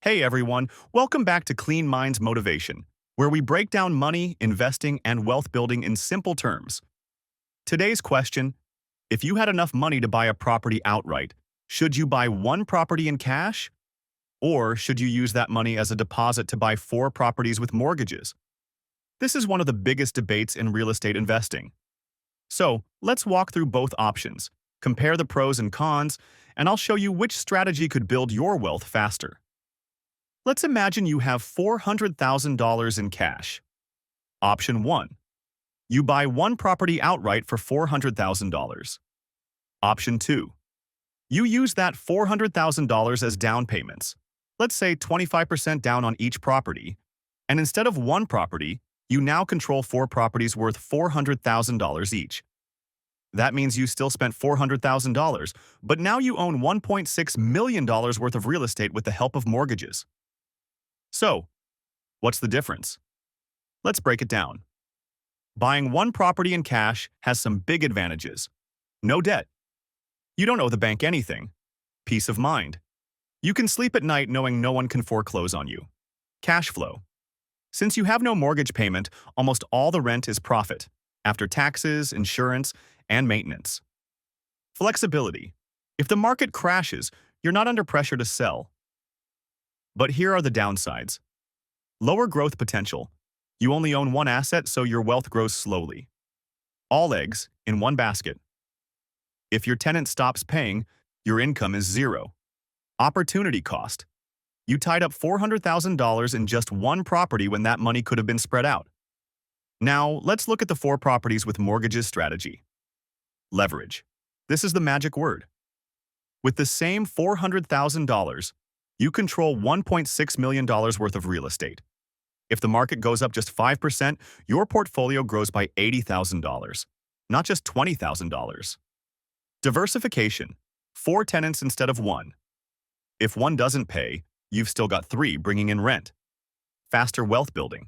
Hey everyone, welcome back to Clean Minds Motivation, where we break down money, investing, and wealth building in simple terms. Today's question: if you had enough money to buy a property outright, should you buy one property in cash? Or should you use that money as a deposit to buy four properties with mortgages? This is one of the biggest debates in real estate investing. So, let's walk through both options, compare the pros and cons, and I'll show you which strategy could build your wealth faster. Let's imagine you have $400,000 in cash. Option 1. You buy one property outright for $400,000. Option 2. You use that $400,000 as down payments. Let's say 25% down on each property. And instead of one property, you now control four properties worth $400,000 each. That means you still spent $400,000, but now you own $1.6 million worth of real estate with the help of mortgages. So, what's the difference? Let's break it down. Buying one property in cash has some big advantages. No debt. You don't owe the bank anything. Peace of mind. You can sleep at night knowing no one can foreclose on you. Cash flow. Since you have no mortgage payment, almost all the rent is profit, after taxes, insurance, and maintenance. Flexibility. If the market crashes, you're not under pressure to sell. But here are the downsides. Lower growth potential. You only own one asset, so your wealth grows slowly. All eggs in one basket. If your tenant stops paying, your income is zero. Opportunity cost. You tied up $400,000 in just one property when that money could have been spread out. Now, let's look at the four properties with mortgages strategy. Leverage. This is the magic word. With the same $400,000, you control $1.6 million worth of real estate. If the market goes up just 5%, your portfolio grows by $80,000, not just $20,000. Diversification. Four tenants instead of one. If one doesn't pay, you've still got three bringing in rent. Faster wealth building.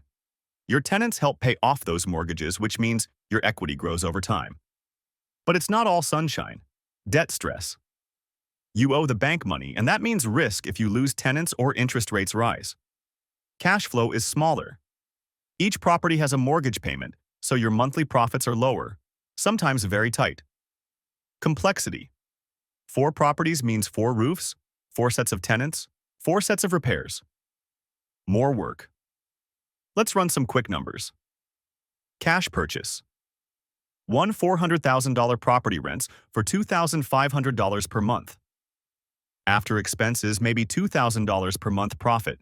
Your tenants help pay off those mortgages, which means your equity grows over time. But it's not all sunshine. Debt stress. You owe the bank money, and that means risk if you lose tenants or interest rates rise. Cash flow is smaller. Each property has a mortgage payment, so your monthly profits are lower, sometimes very tight. Complexity. Four properties means four roofs, four sets of tenants, four sets of repairs. More work. Let's run some quick numbers. Cash purchase. One $400,000 property rents for $2,500 per month. After expenses, maybe $2,000 per month profit.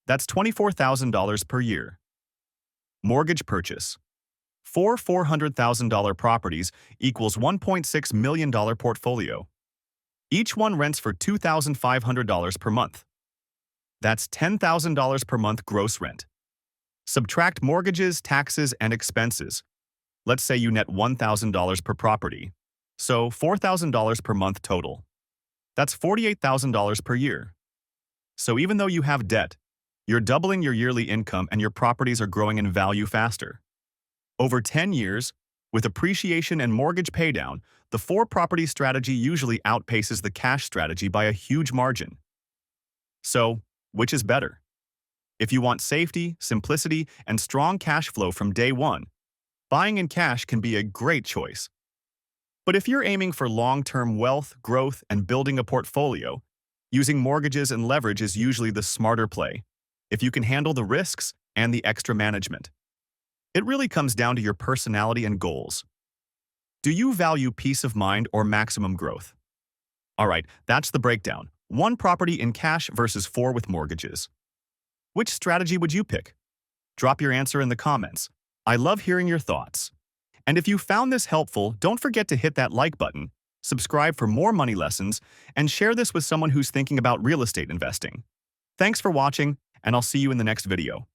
That's $24,000 per year. Mortgage purchase. Four $400,000 properties equals $1.6 million portfolio. Each one rents for $2,500 per month. That's $10,000 per month gross rent. Subtract mortgages, taxes, and expenses. Let's say you net $1,000 per property, so $4,000 per month total. That's $48,000 per year. So even though you have debt, you're doubling your yearly income and your properties are growing in value faster. Over 10 years, with appreciation and mortgage paydown, the four-property strategy usually outpaces the cash strategy by a huge margin. So, which is better? If you want safety, simplicity, and strong cash flow from day one, buying in cash can be a great choice. But if you're aiming for long-term wealth, growth, and building a portfolio, using mortgages and leverage is usually the smarter play, if you can handle the risks and the extra management. It really comes down to your personality and goals. Do you value peace of mind or maximum growth? All right, that's the breakdown. One property in cash versus four with mortgages. Which strategy would you pick? Drop your answer in the comments. I love hearing your thoughts. And if you found this helpful, don't forget to hit that like button, subscribe for more money lessons, and share this with someone who's thinking about real estate investing. Thanks for watching, and I'll see you in the next video.